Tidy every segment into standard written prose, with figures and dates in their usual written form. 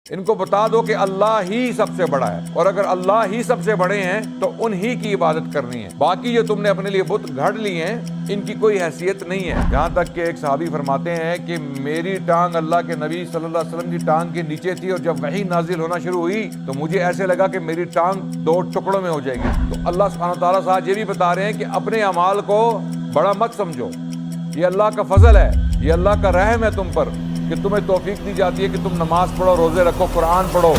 ان کو بتا دو کہ اللہ ہی سب سے بڑا ہے، اور اگر اللہ ہی سب سے بڑے ہیں تو انہی کی عبادت کرنی ہے، باقی جو تم نے اپنے لیے بت گھڑ لی ہیں ان کی کوئی حیثیت نہیں ہے۔ یہاں تک کہ ایک صحابی فرماتے ہیں کہ میری ٹانگ اللہ کے نبی صلی اللہ علیہ وسلم کی ٹانگ کے نیچے تھی، اور جب وحی نازل ہونا شروع ہوئی تو مجھے ایسے لگا کہ میری ٹانگ دو ٹکڑوں میں ہو جائے گی۔ تو اللہ سبحانہ وتعالیٰ صاحب یہ بھی بتا رہے ہیں کہ اپنے اعمال کو بڑا مت سمجھو، یہ اللہ کا فضل ہے، یہ اللہ کا رحم ہے تم پر کہ تمہیں توفیق دی جاتی ہے کہ تم نماز پڑھو، روزے رکھو، قرآن پڑھو۔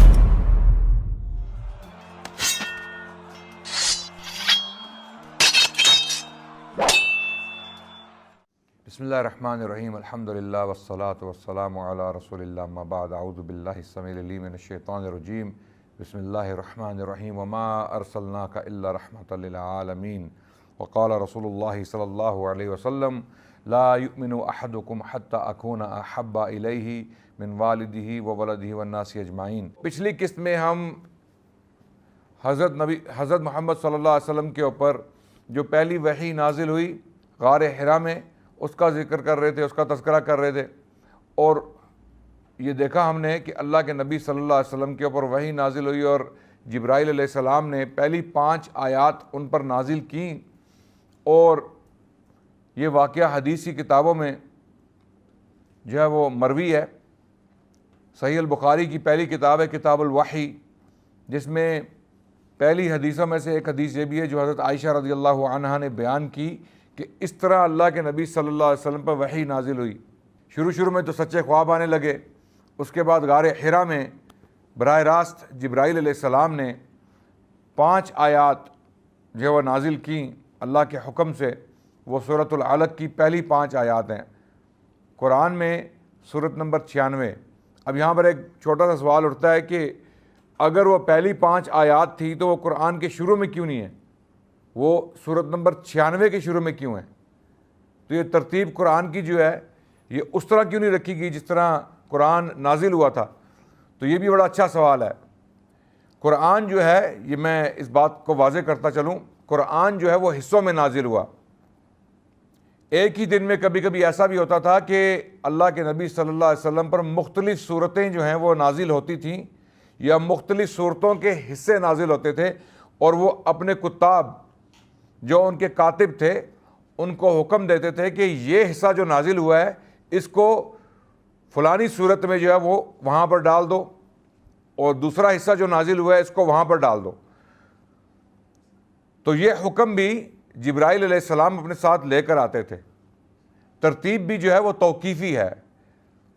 بسم اللہ الرحمن الرحیم، الحمدللہ والصلاة والسلام علی رسول اللہ، اما بعد، اعوذ باللہ السمیع العلیم من الشیطان الرجیم، بسم اللہ الرحمن الرحیم، وما ارسلناک الا رحمۃ للعالمین، وقال رسول اللہ صلی اللہ علیہ وسلم، لا یؤمن احدکم حتی اکون احب الیہ من والدہ وولدہ والناس اجمعین۔ پچھلی قسط میں ہم حضرت محمد صلی اللہ علیہ وسلم کے اوپر جو پہلی وحی نازل ہوئی غار حرا میں، اس کا ذکر کر رہے تھے، اس کا تذکرہ کر رہے تھے، اور یہ دیکھا ہم نے کہ اللہ کے نبی صلی اللہ علیہ وسلم کے اوپر وحی نازل ہوئی، اور جبرائیل علیہ السلام نے پہلی 5 آیات ان پر نازل کیں، اور یہ واقعہ حدیث کی کتابوں میں جو ہے وہ مروی ہے۔ صحیح البخاری کی پہلی کتاب ہے کتاب الوحی، جس میں پہلی حدیثوں میں سے ایک حدیث یہ بھی ہے جو حضرت عائشہ رضی اللہ عنہا نے بیان کی کہ اس طرح اللہ کے نبی صلی اللہ علیہ وسلم پر وحی نازل ہوئی۔ شروع میں تو سچے خواب آنے لگے، اس کے بعد غار حرا میں براہ راست جبرائیل علیہ السلام نے 5 آیات جو وہ نازل کیں اللہ کے حکم سے، وہ سورۃ العلق کی پہلی 5 آیات ہیں، قرآن میں سورت نمبر 96۔ اب یہاں پر ایک چھوٹا سا سوال اٹھتا ہے کہ اگر وہ پہلی 5 آیات تھی تو وہ قرآن کے شروع میں کیوں نہیں ہے، وہ سورت نمبر 96 کے شروع میں کیوں ہے؟ تو یہ ترتیب قرآن کی جو ہے یہ اس طرح کیوں نہیں رکھی گئی جس طرح قرآن نازل ہوا تھا؟ تو یہ بھی بڑا اچھا سوال ہے۔ قرآن جو ہے، یہ میں اس بات کو واضح کرتا چلوں، قرآن جو ہے وہ حصوں میں نازل ہوا۔ ایک ہی دن میں کبھی کبھی ایسا بھی ہوتا تھا کہ اللہ کے نبی صلی اللہ علیہ وسلم پر مختلف صورتیں جو ہیں وہ نازل ہوتی تھیں، یا مختلف صورتوں کے حصے نازل ہوتے تھے، اور وہ اپنے کتاب جو ان کے کاتب تھے ان کو حکم دیتے تھے کہ یہ حصہ جو نازل ہوا ہے اس کو فلانی صورت میں جو ہے وہ وہاں پر ڈال دو، اور دوسرا حصہ جو نازل ہوا ہے اس کو وہاں پر ڈال دو۔ تو یہ حکم بھی جبرائیل علیہ السلام اپنے ساتھ لے کر آتے تھے۔ ترتیب بھی جو ہے وہ توقیفی ہے،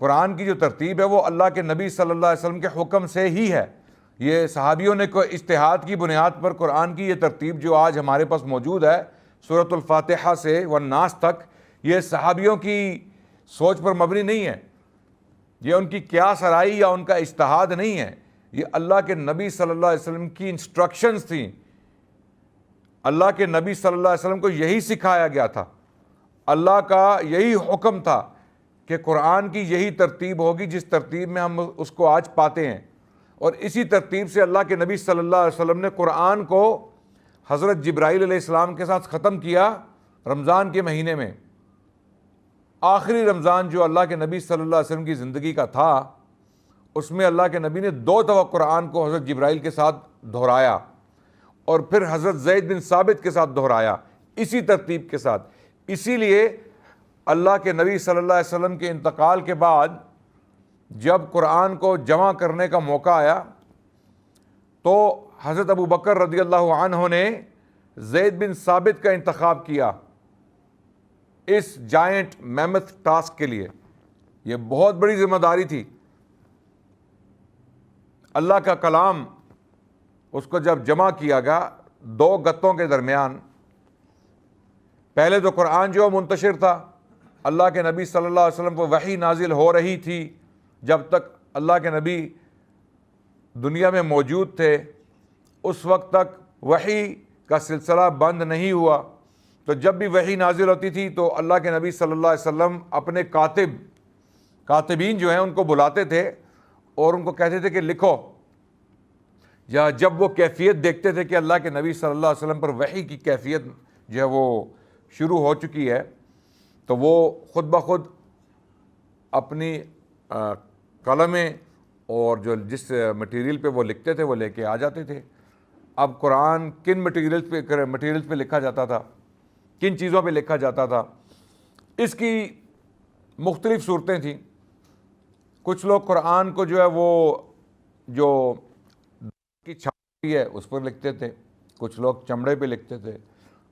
قرآن کی جو ترتیب ہے وہ اللہ کے نبی صلی اللہ علیہ وسلم کے حکم سے ہی ہے۔ یہ صحابیوں نے کوئی اجتہاد کی بنیاد پر قرآن کی یہ ترتیب جو آج ہمارے پاس موجود ہے سورۃ الفاتحہ سے والناس تک، یہ صحابیوں کی سوچ پر مبنی نہیں ہے، یہ ان کی قیاس آرائی یا ان کا اجتہاد نہیں ہے، یہ اللہ کے نبی صلی اللہ علیہ وسلم کی انسٹرکشنز تھیں۔ اللہ کے نبی صلی اللہ علیہ وسلم کو یہی سکھایا گیا تھا، اللہ کا یہی حکم تھا کہ قرآن کی یہی ترتیب ہوگی جس ترتیب میں ہم اس کو آج پاتے ہیں، اور اسی ترتیب سے اللہ کے نبی صلی اللہ علیہ وسلم نے قرآن کو حضرت جبرائیل علیہ السلام کے ساتھ ختم کیا رمضان کے مہینے میں۔ آخری رمضان جو اللہ کے نبی صلی اللہ علیہ وسلم کی زندگی کا تھا، اس میں اللہ کے نبی نے 2 دفعہ قرآن کو حضرت جبرائیل کے ساتھ دہرایا، اور پھر حضرت زید بن ثابت کے ساتھ دہرایا، اسی ترتیب کے ساتھ۔ اسی لیے اللہ کے نبی صلی اللہ علیہ وسلم کے انتقال کے بعد جب قرآن کو جمع کرنے کا موقع آیا تو حضرت ابو بکر رضی اللہ عنہ نے زید بن ثابت کا انتخاب کیا اس جائنٹ میمتھ ٹاسک کے لیے۔ یہ بہت بڑی ذمہ داری تھی۔ اللہ کا کلام اس کو جب جمع کیا گیا 2 گتوں کے درمیان، پہلے تو قرآن جو منتشر تھا، اللہ کے نبی صلی اللہ علیہ وسلم کو وحی نازل ہو رہی تھی، جب تک اللہ کے نبی دنیا میں موجود تھے اس وقت تک وحی کا سلسلہ بند نہیں ہوا۔ تو جب بھی وحی نازل ہوتی تھی تو اللہ کے نبی صلی اللہ علیہ وسلم اپنے کاتبین جو ہیں ان کو بلاتے تھے اور ان کو کہتے تھے کہ لکھو، یا جب وہ کیفیت دیکھتے تھے کہ اللہ کے نبی صلی اللہ علیہ وسلم پر وحی کی کیفیت جو ہے وہ شروع ہو چکی ہے، تو وہ خود بخود اپنی قلمیں اور جو جس مٹیریل پہ وہ لکھتے تھے وہ لے کے آ جاتے تھے۔ اب قرآن کن مٹیریلز پہ لکھا جاتا تھا، کن چیزوں پہ لکھا جاتا تھا، اس کی مختلف صورتیں تھیں۔ کچھ لوگ قرآن کو جو ہے وہ جو کی چھاپی ہے اس پر لکھتے تھے، کچھ لوگ چمڑے پہ لکھتے تھے،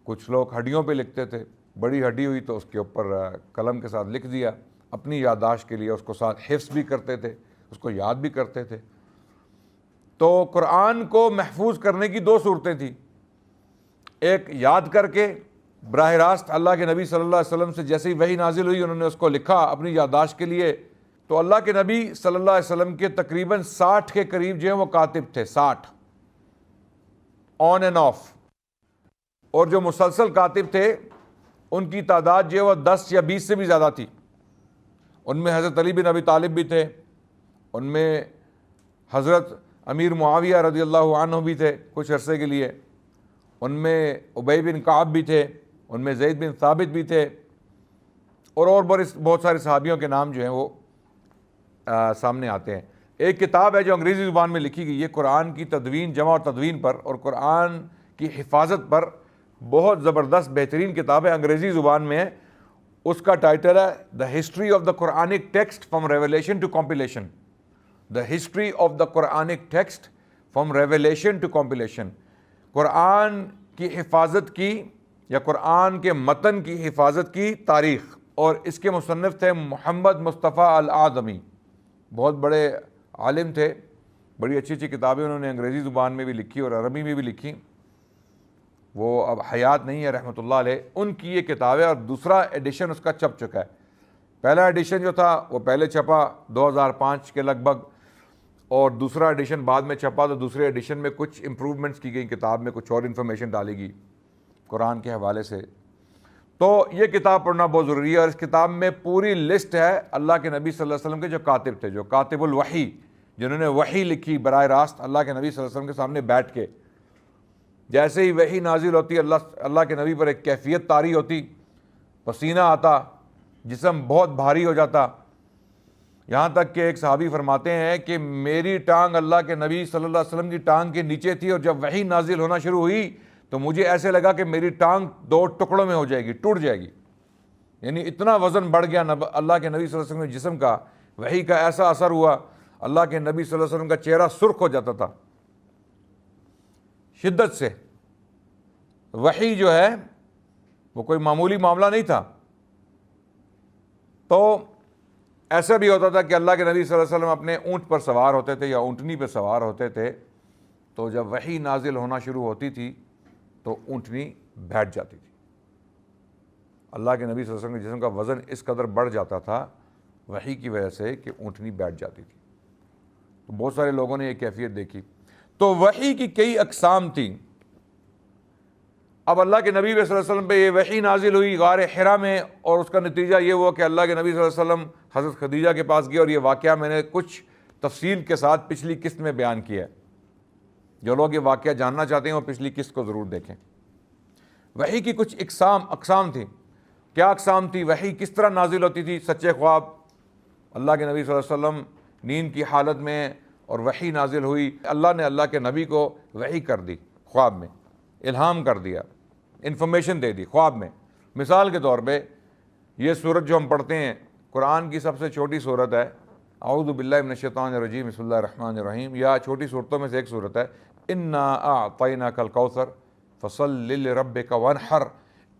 کچھ لوگ ہڈیوں پہ لکھتے تھے۔ بڑی ہڈی ہوئی تو اس کے اوپر قلم کے ساتھ لکھ دیا، اپنی یادداشت کے لیے اس کو ساتھ حفظ بھی کرتے تھے، اس کو یاد بھی کرتے تھے۔ تو قرآن کو محفوظ کرنے کی دو صورتیں تھیں، ایک یاد کر کے براہ راست اللہ کے نبی صلی اللہ علیہ وسلم سے جیسے ہی وحی نازل ہوئی انہوں نے اس کو لکھا اپنی یادداشت کے لیے۔ تو اللہ کے نبی صلی اللہ علیہ وسلم کے تقریباً 60 کے قریب جو ہیں وہ کاتب تھے، 60 آن اینڈ آف، اور جو مسلسل کاتب تھے ان کی تعداد جو ہے وہ 10 یا 20 سے بھی زیادہ تھی۔ ان میں حضرت علی بن ابی طالب بھی تھے، ان میں حضرت امیر معاویہ رضی اللہ عنہ بھی تھے کچھ عرصے کے لیے، ان میں ابی بن کعب بھی تھے، ان میں زید بن ثابت بھی تھے، اور بہت سارے صحابیوں کے نام جو ہیں وہ سامنے آتے ہیں۔ ایک کتاب ہے جو انگریزی زبان میں لکھی گئی ہے قرآن کی تدوین، جمع اور تدوین پر، اور قرآن کی حفاظت پر، بہت زبردست بہترین کتاب ہے، انگریزی زبان میں ہے۔ اس کا ٹائٹل ہے the history of the Quranic text from revelation to completion, the history of the Quranic text from revelation to completion, Quran کی حفاظت کی یا قرآن کے متن کی حفاظت کی تاریخ۔ اور اس کے مصنف تھے محمد مصطفیٰ الآدمی، بہت بڑے عالم تھے، بڑی اچھی اچھی کتابیں انہوں نے انگریزی زبان میں بھی لکھی اور عربی میں بھی لکھی۔ وہ اب حیات نہیں ہے رحمۃ اللہ علیہ، ان کی یہ کتاب ہے، اور دوسرا ایڈیشن اس کا چھپ چکا ہے۔ پہلا ایڈیشن جو تھا وہ پہلے چھپا 2005 کے لگ بھگ، اور دوسرا ایڈیشن بعد میں چھپا، تو دوسرے ایڈیشن میں کچھ امپروومنٹس کی گئی، کتاب میں کچھ اور انفارمیشن ڈالی گئی قرآن کے حوالے سے۔ تو یہ کتاب پڑھنا بہت ضروری ہے، اور اس کتاب میں پوری لسٹ ہے اللہ کے نبی صلی اللہ علیہ وسلم کے جو کاتب تھے، جو کاتب الوحی، جنہوں نے وحی لکھی براہ راست اللہ کے نبی صلی اللہ علیہ وسلم کے سامنے بیٹھ کے۔ جیسے ہی وحی نازل ہوتی، اللہ کے نبی پر ایک کیفیت طاری ہوتی، پسینہ آتا، جسم بہت بھاری ہو جاتا، یہاں تک کہ ایک صحابی فرماتے ہیں کہ میری ٹانگ اللہ کے نبی صلی اللہ علیہ وسلم کی ٹانگ کے نیچے تھی، اور جب وحی نازل ہونا شروع ہوئی تو مجھے ایسے لگا کہ میری ٹانگ 2 ٹکڑوں میں ہو جائے گی، ٹوٹ جائے گی۔ یعنی اتنا وزن بڑھ گیا اللہ کے نبی صلی اللہ علیہ وسلم کے جسم کا، وحی کا ایسا اثر ہوا، اللہ کے نبی صلی اللہ علیہ وسلم کا چہرہ سرخ ہو جاتا تھا شدت سے۔ وحی جو ہے وہ کوئی معمولی معاملہ نہیں تھا۔ تو ایسا بھی ہوتا تھا کہ اللہ کے نبی صلی اللہ علیہ وسلم اپنے اونٹ پر سوار ہوتے تھے یا اونٹنی پر سوار ہوتے تھے، تو جب وحی نازل ہونا شروع ہوتی تھی تو اونٹنی بیٹھ جاتی تھی۔ اللہ کے نبی صلی اللہ علیہ وسلم کے جسم کا وزن اس قدر بڑھ جاتا تھا وحی کی وجہ سے کہ اونٹنی بیٹھ جاتی تھی۔ تو بہت سارے لوگوں نے یہ کیفیت دیکھی۔ تو وحی کی کئی اقسام تھیں۔ اب اللہ کے نبی صلی اللہ علیہ وسلم پہ یہ وحی نازل ہوئی غار حرا میں، اور اس کا نتیجہ یہ ہوا کہ اللہ کے نبی صلی اللہ علیہ وسلم حضرت خدیجہ کے پاس گئے، اور یہ واقعہ میں نے کچھ تفصیل کے ساتھ پچھلی قسط میں بیان کیا ہے۔ جو لوگ یہ واقعہ جاننا چاہتے ہیں وہ پچھلی قسط کو ضرور دیکھیں۔ وحی کی کچھ اقسام تھیں۔ کیا اقسام تھی؟ وحی کس طرح نازل ہوتی تھی؟ سچے خواب، اللہ کے نبی صلی اللہ علیہ وسلم نیند کی حالت میں اور وحی نازل ہوئی، اللہ نے اللہ کے نبی کو وحی کر دی، خواب میں الہام کر دیا، انفارمیشن دے دی خواب میں۔ مثال کے طور پہ یہ سورت جو ہم پڑھتے ہیں قرآن کی سب سے چھوٹی سورت ہے، اعوذ باللہ من الشیطان الرجیم بسم اللہ الرحمن الرحیم، یا چھوٹی صورتوں میں سے ایک صورت ہے، انا اعطیناک الکوثر فصل لربک وانحر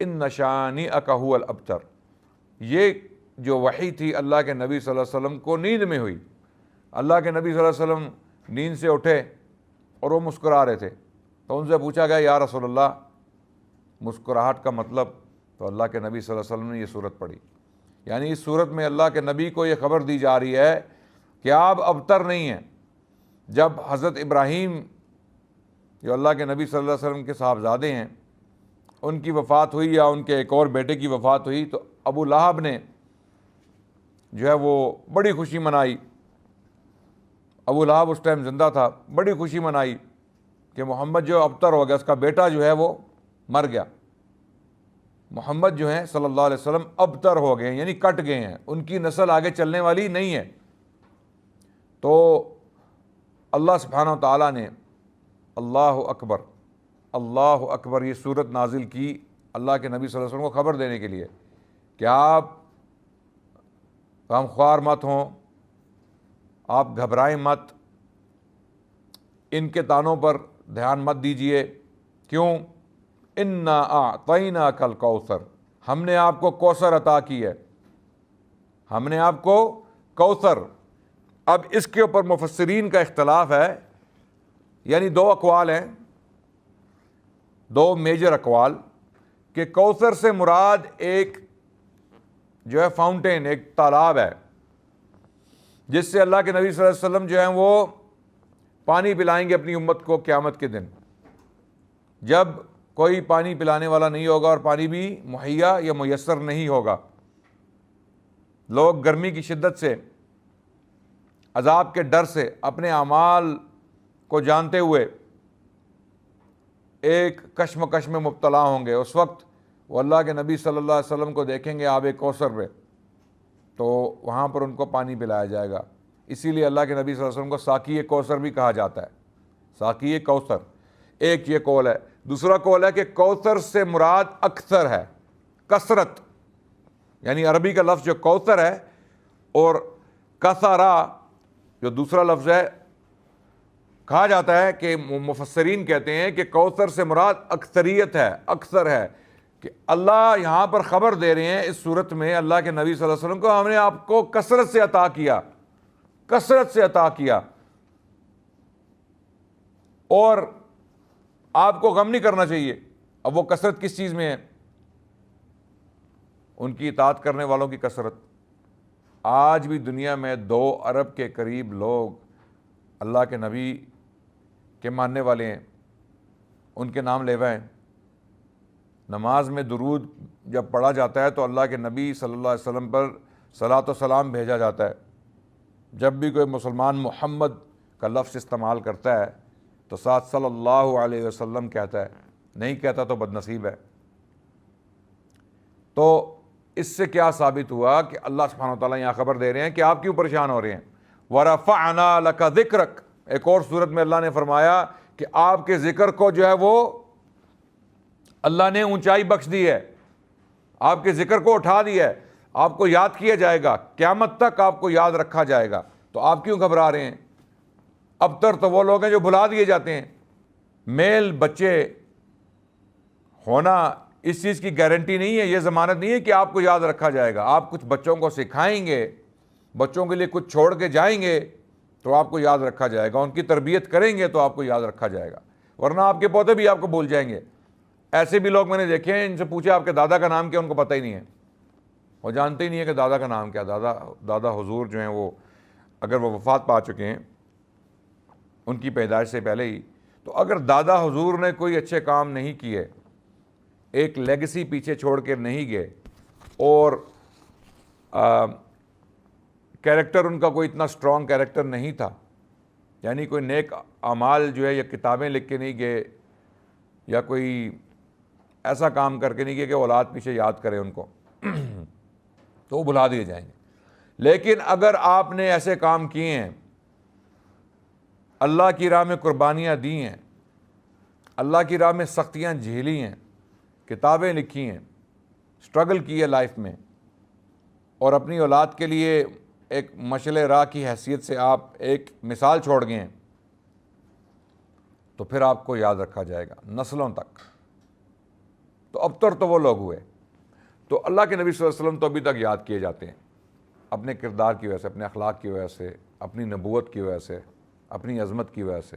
ان شانئک هو الابتر۔ یہ جو وحی تھی اللہ کے نبی صلی اللہ علیہ وسلم کو نیند میں ہوئی۔ اللہ کے نبی صلی اللہ علیہ وسلم نیند سے اٹھے اور وہ مسکرا رہے تھے، تو ان سے پوچھا گیا یا رسول اللہ مسکراہٹ کا مطلب؟ تو اللہ کے نبی صلی اللہ علیہ وسلم نے یہ صورت پڑھی۔ یعنی اس صورت میں اللہ کے نبی کو یہ خبر دی جا رہی ہے کہ آپ ابتر نہیں ہیں۔ جب حضرت ابراہیم جو اللہ کے نبی صلی اللہ علیہ وسلم کے صاحبزادے ہیں ان کی وفات ہوئی، یا ان کے ایک اور بیٹے کی وفات ہوئی، تو ابو لہب نے جو ہے وہ بڑی خوشی منائی۔ ابو لہب اس ٹائم زندہ تھا، بڑی خوشی منائی کہ محمد جو ابتر ہو گیا، اس کا بیٹا جو ہے وہ مر گیا۔ محمد جو ہیں صلی اللہ علیہ وسلم ابتر ہو گئے ہیں، یعنی کٹ گئے ہیں، ان کی نسل آگے چلنے والی نہیں ہے۔ تو اللہ سبحانہ و تعالیٰ نے اللہ اکبر یہ صورت نازل کی اللہ کے نبی صلی اللہ علیہ وسلم کو خبر دینے کے لیے کہ آپ غمخوار مت ہوں، آپ گھبرائیں مت، ان کے تانوں پر دھیان مت دیجئے۔ کیوں؟ انا اعطیناک الکوثر، ہم نے آپ کو کوثر عطا کی ہے، ہم نے آپ کو کوثر۔ اب اس کے اوپر مفسرین کا اختلاف ہے، یعنی دو اقوال ہیں، دو میجر اقوال، کہ کوثر سے مراد ایک جو ہے فاؤنٹین، ایک تالاب ہے جس سے اللہ کے نبی صلی اللہ علیہ وسلم جو ہیں وہ پانی پلائیں گے اپنی امت کو قیامت کے دن، جب کوئی پانی پلانے والا نہیں ہوگا اور پانی بھی مہیا یا میسر نہیں ہوگا۔ لوگ گرمی کی شدت سے، عذاب کے ڈر سے، اپنے اعمال کو جانتے ہوئے ایک کشمکش میں مبتلا ہوں گے۔ اس وقت وہ اللہ کے نبی صلی اللہ علیہ وسلم کو دیکھیں گے آب کوثر پہ، تو وہاں پر ان کو پانی پلایا جائے گا۔ اسی لیے اللہ کے نبی صلی اللہ علیہ وسلم کو ساقی کوثر بھی کہا جاتا ہے، ساقی کوثر۔ ایک یہ قول ہے۔ دوسرا قول ہے کہ کوثر سے مراد اکثر ہے، کثرت، یعنی عربی کا لفظ جو کوثر ہے اور کثرا جو دوسرا لفظ ہے، کہا جاتا ہے کہ مفسرین کہتے ہیں کہ کوثر سے مراد اکثریت ہے، اکثر ہے، کہ اللہ یہاں پر خبر دے رہے ہیں اس صورت میں اللہ کے نبی صلی اللہ علیہ وسلم کو، ہم نے آپ کو کثرت سے عطا کیا، کثرت سے عطا کیا، اور آپ کو غم نہیں کرنا چاہیے۔ اب وہ کثرت کس چیز میں ہے؟ ان کی اطاعت کرنے والوں کی کثرت۔ آج بھی دنیا میں 2 ارب کے قریب لوگ اللہ کے نبی کے ماننے والے ہیں، ان کے نام لیوا ہیں۔ نماز میں درود جب پڑھا جاتا ہے تو اللہ کے نبی صلی اللہ علیہ وسلم پر صلاۃ و سلام بھیجا جاتا ہے۔ جب بھی کوئی مسلمان محمد کا لفظ استعمال کرتا ہے تو ساتھ صلی اللہ علیہ وسلم کہتا ہے، نہیں کہتا تو بد نصیب ہے۔ تو اس سے کیا ثابت ہوا کہ اللہ سبحانہ وتعالیٰ یہاں خبر دے رہے ہیں کہ آپ کیوں پریشان ہو رہے ہیں۔ وَرَفَعْنَا لَكَ ذِكْرَكَ، ایک اور صورت میں اللہ نے فرمایا کہ آپ کے ذکر کو جو ہے وہ اللہ نے اونچائی بخش دی ہے، آپ کے ذکر کو اٹھا دیا ہے، آپ کو یاد کیا جائے گا، قیامت تک آپ کو یاد رکھا جائے گا۔ تو آپ کیوں گھبرا رہے ہیں؟ ابتر تو وہ لوگ ہیں جو بھلا دیے جاتے ہیں۔ میل بچے ہونا اس چیز کی گارنٹی نہیں ہے، یہ ضمانت نہیں ہے کہ آپ کو یاد رکھا جائے گا۔ آپ کچھ بچوں کو سکھائیں گے، بچوں کے لیے کچھ چھوڑ کے جائیں گے تو آپ کو یاد رکھا جائے گا، ان کی تربیت کریں گے تو آپ کو یاد رکھا جائے گا، ورنہ آپ کے پوتے بھی آپ کو بھول جائیں گے۔ ایسے بھی لوگ میں نے دیکھے ہیں، ان سے پوچھا آپ کے دادا کا نام کیا، ان کو پتہ ہی نہیں ہے، وہ جانتے ہی نہیں ہے کہ دادا کا نام کیا۔ دادا حضور جو ہیں وہ اگر وہ وفات پا چکے ہیں ان کی پیدائش سے پہلے ہی، تو اگر دادا حضور نے کوئی اچھے کام نہیں کیے، ایک لیگسی پیچھے چھوڑ کے نہیں گئے، اور کیریکٹر ان کا کوئی اتنا سٹرونگ کیریکٹر نہیں تھا، یعنی کوئی نیک اعمال جو ہے یا کتابیں لکھ کے نہیں گئے یا کوئی ایسا کام کر کے نہیں گئے کہ اولاد پیچھے یاد کرے ان کو، تو وہ بھلا دیے جائیں گے۔ لیکن اگر آپ نے ایسے کام کیے ہیں، اللہ کی راہ میں قربانیاں دی ہیں، اللہ کی راہ میں سختیاں جھیلی ہیں، کتابیں لکھی ہیں، سٹرگل کی ہے لائف میں، اور اپنی اولاد کے لیے ایک مشعل راہ کی حیثیت سے آپ ایک مثال چھوڑ گئے ہیں، تو پھر آپ کو یاد رکھا جائے گا نسلوں تک۔ تو ابتر تو وہ لوگ ہوئے۔ تو اللہ کے نبی صلی اللہ علیہ وسلم تو ابھی تک یاد کیے جاتے ہیں، اپنے کردار کی وجہ سے، اپنے اخلاق کی وجہ سے، اپنی نبوت کی وجہ سے، اپنی عظمت کی وجہ سے۔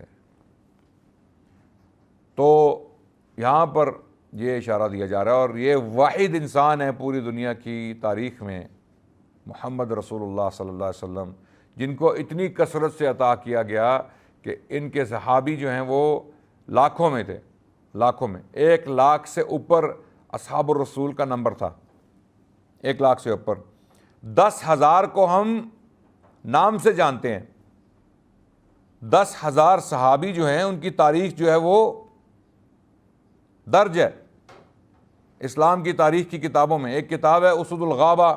تو یہاں پر یہ اشارہ دیا جا رہا ہے، اور یہ واحد انسان ہے پوری دنیا کی تاریخ میں، محمد رسول اللہ صلی اللہ علیہ وسلم، جن کو اتنی کثرت سے عطا کیا گیا کہ ان کے صحابی جو ہیں وہ لاکھوں میں تھے، لاکھوں میں، 1 لاکھ سے اوپر اصحاب الرسول کا نمبر تھا، 1 لاکھ سے اوپر۔ 10,000 کو ہم نام سے جانتے ہیں، 10,000 صحابی جو ہیں ان کی تاریخ جو ہے وہ درج ہے اسلام کی تاریخ کی کتابوں میں۔ ایک کتاب ہے اسد الغابہ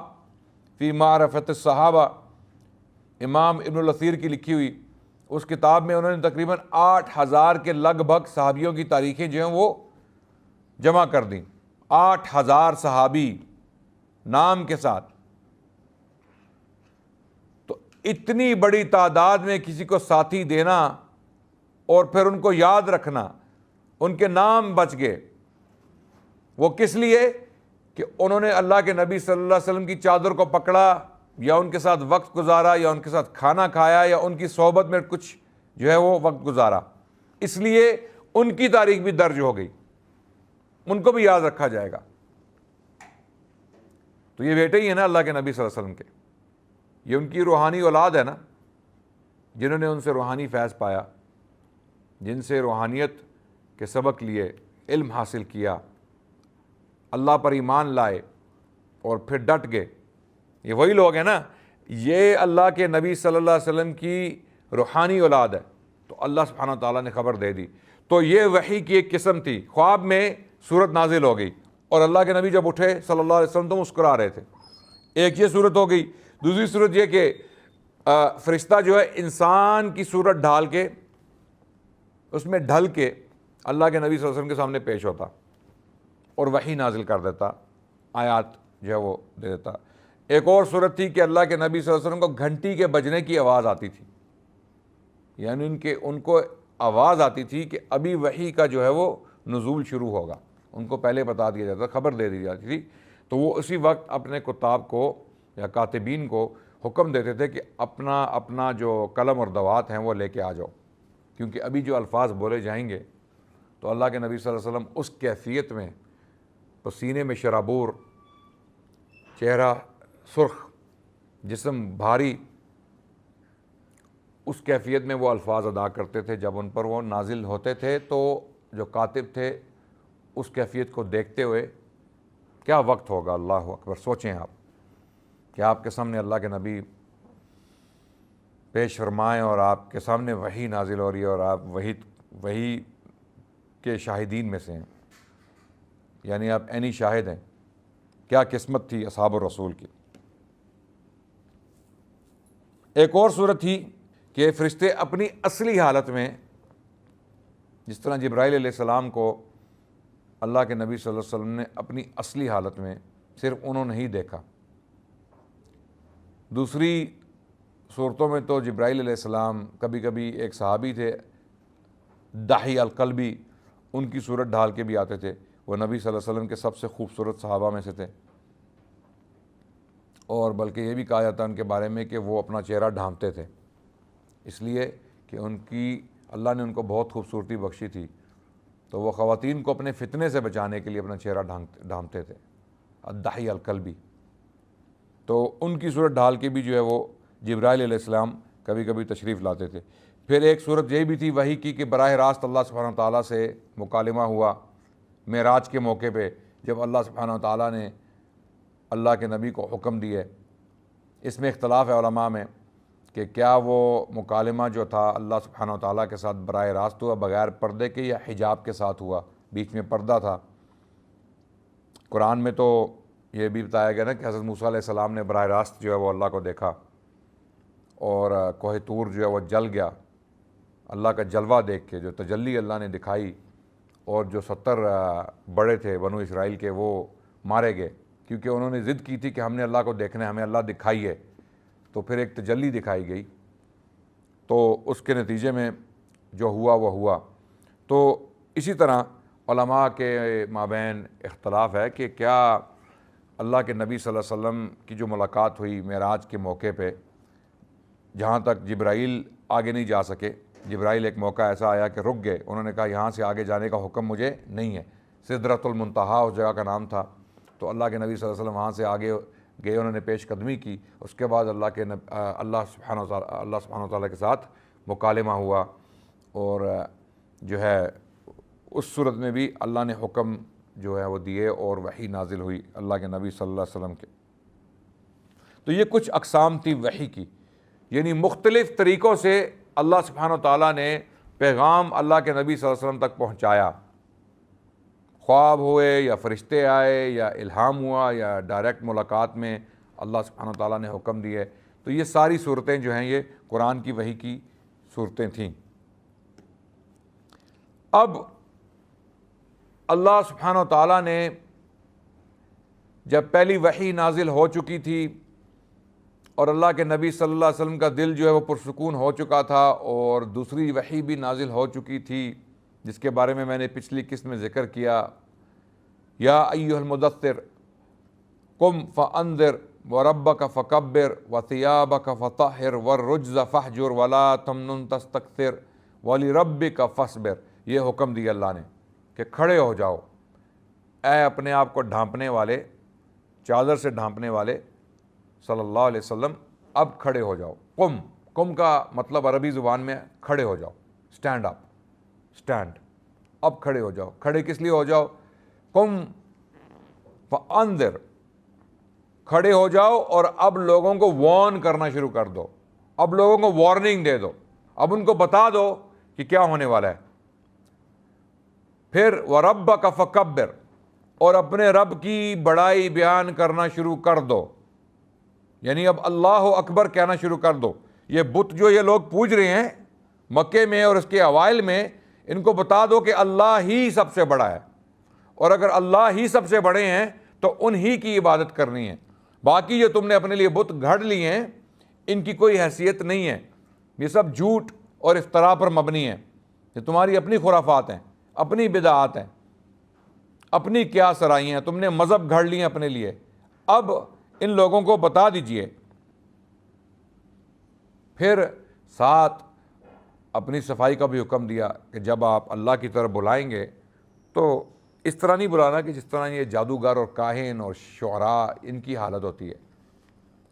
فی معرفت الصحابہ، امام ابن الاثیر کی لکھی ہوئی، اس کتاب میں انہوں نے تقریباً 8,000 کے لگ بھگ صحابیوں کی تاریخیں جو ہیں وہ جمع کر دیں. 8,000 صحابی نام کے ساتھ. تو اتنی بڑی تعداد میں کسی کو ساتھی دینا اور پھر ان کو یاد رکھنا, ان کے نام بچ گئے. وہ کس لیے؟ کہ انہوں نے اللہ کے نبی صلی اللہ علیہ وسلم کی چادر کو پکڑا, یا ان کے ساتھ وقت گزارا, یا ان کے ساتھ کھانا کھایا, یا ان کی صحبت میں کچھ جو ہے وہ وقت گزارا. اس لیے ان کی تاریخ بھی درج ہو گئی, ان کو بھی یاد رکھا جائے گا. تو یہ بیٹے ہی ہیں نا اللہ کے نبی صلی اللہ علیہ وسلم کے, یہ ان کی روحانی اولاد ہے نا, جنہوں نے ان سے روحانی فیض پایا, جن سے روحانیت کے سبق لیے, علم حاصل کیا, اللہ پر ایمان لائے اور پھر ڈٹ گئے. یہ وہی لوگ ہیں نا, یہ اللہ کے نبی صلی اللہ علیہ وسلم کی روحانی اولاد ہے. تو اللہ سبحانہ و تعالیٰ نے خبر دے دی. تو یہ وحی کی ایک قسم تھی. خواب میں صورت نازل ہو گئی اور اللہ کے نبی جب اٹھے صلی اللہ علیہ وسلم تو مسکرا رہے تھے. ایک یہ صورت ہو گئی. دوسری صورت یہ کہ فرشتہ جو ہے انسان کی صورت ڈھال کے, اس میں ڈھل کے اللہ کے نبی صلی اللہ علیہ وسلم کے سامنے پیش ہوتا اور وحی نازل کر دیتا, آیات جو ہے وہ دے دیتا. ایک اور صورت تھی کہ اللہ کے نبی صلی اللہ علیہ وسلم کو گھنٹی کے بجنے کی آواز آتی تھی, یعنی ان کو آواز آتی تھی کہ ابھی وحی کا جو ہے وہ نزول شروع ہوگا. ان کو پہلے بتا دیا جاتا, خبر دے دی جاتی تھی. تو وہ اسی وقت اپنے کتاب کو یا کاتبین کو حکم دیتے تھے کہ اپنا جو قلم اور دوات ہیں وہ لے کے آ جاؤ, کیونکہ ابھی جو الفاظ بولے جائیں گے تو اللہ کے نبی صلی اللہ علیہ وسلم اس کیفیت میں, پسینے میں شرابور, چہرہ سرخ, جسم بھاری, اس کیفیت میں وہ الفاظ ادا کرتے تھے. جب ان پر وہ نازل ہوتے تھے تو جو کاتب تھے اس کیفیت کو دیکھتے ہوئے کیا وقت ہوگا, اللہ اکبر. سوچیں آپ کہ آپ کے سامنے اللہ کے نبی پیش فرمائیں اور آپ کے سامنے وحی نازل ہو رہی ہے اور آپ وحی کے شاہدین میں سے ہیں, یعنی آپ عینی شاہد ہیں. کیا قسمت تھی اصحاب الرسول کی. ایک اور صورت تھی کہ فرشتے اپنی اصلی حالت میں, جس طرح جبرائیل علیہ السلام کو اللہ کے نبی صلی اللہ علیہ وسلم نے اپنی اصلی حالت میں صرف انہوں نے ہی دیکھا. دوسری صورتوں میں تو جبرائیل علیہ السلام, کبھی کبھی ایک صحابی تھے داہی القلبی, ان کی صورت ڈھال کے بھی آتے تھے. وہ نبی صلی اللہ علیہ وسلم کے سب سے خوبصورت صحابہ میں سے تھے, اور بلکہ یہ بھی کہا جاتا ہے ان کے بارے میں کہ وہ اپنا چہرہ ڈھانپتے تھے, اس لیے کہ ان کی اللہ نے ان کو بہت خوبصورتی بخشی تھی. تو وہ خواتین کو اپنے فتنے سے بچانے کے لیے اپنا چہرہ ڈھانپتے تھے, الداہی القلبی. تو ان کی صورت ڈھال کے بھی جو ہے وہ جبرائیل علیہ السلام کبھی کبھی تشریف لاتے تھے. پھر ایک صورت یہ بھی تھی وحی کی کہ براہ راست اللہ سبحانہ و تعالیٰ سے مکالمہ ہوا معراج کے موقع پہ, جب اللہ سبحانہ و تعالیٰ نے اللہ کے نبی کو حکم دیے. اس میں اختلاف ہے علماء میں کہ کیا وہ مکالمہ جو تھا اللہ سبحانہ و تعالیٰ کے ساتھ براہ راست ہوا بغیر پردے کے, یا حجاب کے ساتھ ہوا, بیچ میں پردہ تھا. قرآن میں تو یہ بھی بتایا گیا نا کہ حضرت موسیٰ علیہ السلام نے براہ راست جو ہے وہ اللہ کو دیکھا, اور کوہ طور جو ہے وہ جل گیا اللہ کا جلوہ دیکھ کے, جو تجلی اللہ نے دکھائی. اور جو 70 بڑے تھے بنو اسرائیل کے وہ مارے گئے, کیونکہ انہوں نے ضد کی تھی کہ ہم نے اللہ کو دیکھنا ہے, ہمیں اللہ دکھائیے. تو پھر ایک تجلی دکھائی گئی, تو اس کے نتیجے میں جو ہوا وہ ہوا. تو اسی طرح علماء کے مابین اختلاف ہے کہ کیا اللہ کے نبی صلی اللہ علیہ وسلم کی جو ملاقات ہوئی معراج کے موقع پہ, جہاں تک جبرائیل آگے نہیں جا سکے, جبرائیل ایک موقع ایسا آیا کہ رک گئے, انہوں نے کہا یہاں سے آگے جانے کا حکم مجھے نہیں ہے. سدرۃ المنتہا اس جگہ کا نام تھا. تو اللہ کے نبی صلی اللہ علیہ وسلم وہاں سے آگے گئے, انہوں نے پیش قدمی کی. اس کے بعد اللہ سبحانہ و تعالیٰ کے ساتھ مکالمہ ہوا, اور جو ہے اس صورت میں بھی اللہ نے حکم جو ہے وہ دیے اور وحی نازل ہوئی اللہ کے نبی صلی اللہ علیہ وسلم کے. تو یہ کچھ اقسام تھی وحی کی, یعنی مختلف طریقوں سے اللہ سبحانہ و تعالیٰ نے پیغام اللہ کے نبی صلی اللہ علیہ وسلم تک پہنچایا. خواب ہوئے یا فرشتے آئے یا الہام ہوا یا ڈائریکٹ ملاقات میں اللہ سبحانہ و تعالیٰ نے حکم دیے. تو یہ ساری صورتیں جو ہیں یہ قرآن کی وحی کی صورتیں تھیں۔ اب اللہ سبحانہ و تعالیٰ نے جب پہلی وحی نازل ہو چکی تھی اور اللہ کے نبی صلی اللہ علیہ وسلم کا دل جو ہے وہ پرسکون ہو چکا تھا، اور دوسری وحی بھی نازل ہو چکی تھی جس کے بارے میں نے پچھلی قسط میں ذکر کیا، یا ایھا المدثر قم فانذر وربک فکبر وثیابک فطہر والرجز فاہجر ولا تمنن تستکثر ولربک فاصبر۔ یہ حکم دیا اللہ نے کہ کھڑے ہو جاؤ اے اپنے آپ کو ڈھانپنے والے، چادر سے ڈھانپنے والے صلی اللہ علیہ وسلم، اب کھڑے ہو جاؤ۔ قم کا مطلب عربی زبان میں کھڑے ہو جاؤ، سٹینڈ اپ، سٹینڈ، اب کھڑے ہو جاؤ۔ کھڑے کس لیے ہو جاؤ؟ قم فانذر، کھڑے ہو جاؤ اور اب لوگوں کو وارن کرنا شروع کر دو، اب لوگوں کو وارننگ دے دو، اب ان کو بتا دو کہ کیا ہونے والا ہے۔ پھر وَرَبَّكَ فَكَبِّرْ، اور اپنے رب کی بڑائی بیان کرنا شروع کر دو، یعنی اب اللہ اکبر کہنا شروع کر دو۔ یہ بت جو یہ لوگ پوج رہے ہیں مکے میں اور اس کے اوائل میں، ان کو بتا دو کہ اللہ ہی سب سے بڑا ہے، اور اگر اللہ ہی سب سے بڑے ہیں تو انہی کی عبادت کرنی ہے، باقی جو تم نے اپنے لیے بت گھڑ لیے ہیں ان کی کوئی حیثیت نہیں ہے، یہ سب جھوٹ اور افتراء پر مبنی ہیں، یہ تمہاری اپنی خرافات ہیں، اپنی بدعات ہیں، اپنی کیا سرائیاں ہیں، تم نے مذہب گھڑ لیے اپنے لیے۔ اب ان لوگوں کو بتا دیجئے۔ پھر ساتھ اپنی صفائی کا بھی حکم دیا کہ جب آپ اللہ کی طرف بلائیں گے تو اس طرح نہیں بلانا کہ جس طرح یہ جادوگر اور کاہن اور شعراء ان کی حالت ہوتی ہے،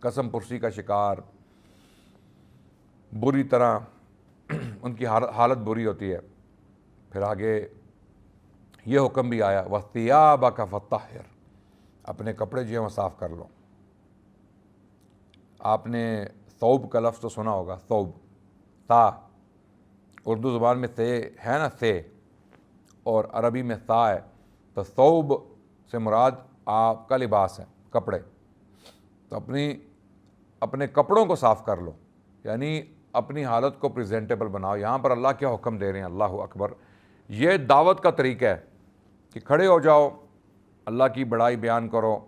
قسم پرسی کا شکار، بری طرح ان کی حالت بری ہوتی ہے۔ پھر آگے یہ حکم بھی آیا وَثِيَابَكَ فَطَّهِّرْ، اپنے کپڑے جو ہیں وہ صاف کر لو۔ آپ نے ثوب کا لفظ تو سنا ہوگا، ثوب، تا، اردو زبان میں تے ہے نا، تے، اور عربی میں تا ہے، تو ثوب سے مراد آپ کا لباس ہے، کپڑے۔ تو اپنے کپڑوں کو صاف کر لو، یعنی اپنی حالت کو پریزنٹیبل بناؤ۔ یہاں پر اللہ کیا حکم دے رہے ہیں، اللہ اکبر، یہ دعوت کا طریقہ ہے کہ کھڑے ہو جاؤ، اللہ کی بڑائی بیان کرو،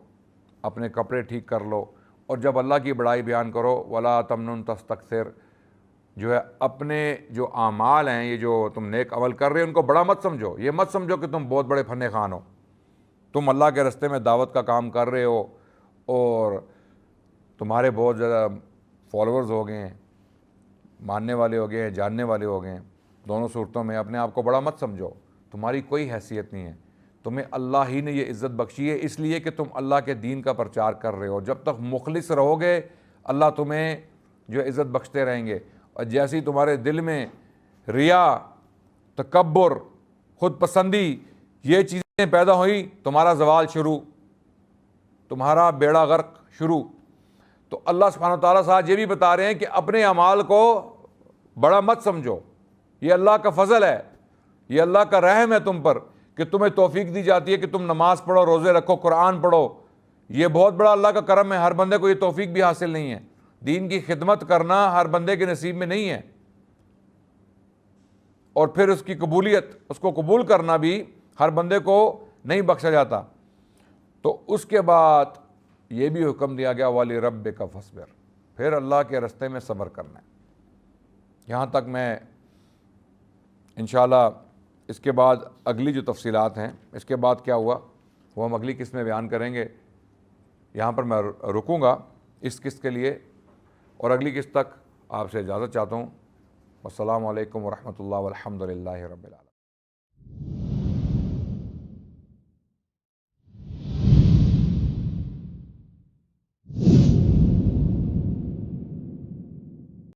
اپنے کپڑے ٹھیک کر لو، اور جب اللہ کی بڑائی بیان کرو ولا تمنن تستکثر، جو ہے اپنے جو اعمال ہیں، یہ جو تم نیک عمل کر رہے ہو ان کو بڑا مت سمجھو، یہ مت سمجھو کہ تم بہت بڑے فن خوان ہو، تم اللہ کے راستے میں دعوت کا کام کر رہے ہو اور تمہارے بہت زیادہ فالوورز ہو گئے ہیں، ماننے والے ہو گئے ہیں، جاننے والے ہو گئے ہیں۔ دونوں صورتوں میں اپنے آپ کو بڑا مت سمجھو، تمہاری کوئی حیثیت نہیں ہے، تمہیں اللہ ہی نے یہ عزت بخشی ہے اس لیے کہ تم اللہ کے دین کا پرچار کر رہے ہو۔ جب تک مخلص رہو گے اللہ تمہیں جو عزت بخشتے رہیں گے، اور جیسی تمہارے دل میں ریا، تکبر، خود پسندی، یہ چیزیں پیدا ہوئی، تمہارا زوال شروع، تمہارا بیڑا غرق شروع۔ تو اللہ سبحانہ وتعالیٰ صاحب یہ بھی بتا رہے ہیں کہ اپنے اعمال کو بڑا مت سمجھو، یہ اللہ کا فضل ہے، یہ اللہ کا رحم ہے تم پر کہ تمہیں توفیق دی جاتی ہے کہ تم نماز پڑھو، روزے رکھو، قرآن پڑھو، یہ بہت بڑا اللہ کا کرم ہے۔ ہر بندے کو یہ توفیق بھی حاصل نہیں ہے، دین کی خدمت کرنا ہر بندے کے نصیب میں نہیں ہے، اور پھر اس کی قبولیت، اس کو قبول کرنا بھی ہر بندے کو نہیں بخشا جاتا۔ تو اس کے بعد یہ بھی حکم دیا گیا وَلِرَبِّكَ فَاصْبِرْ، پھر اللہ کے راستے میں صبر کرنا ہے۔ یہاں تک میں انشاءاللہ اس کے بعد اگلی جو تفصیلات ہیں، اس کے بعد کیا ہوا وہ ہم اگلی قسط میں بیان کریں گے۔ یہاں پر میں رکوں گا اس قسط کے لیے، اور اگلی قسط تک آپ سے اجازت چاہتا ہوں۔ والسلام علیکم ورحمۃ اللہ والحمد للہ رب العالمین۔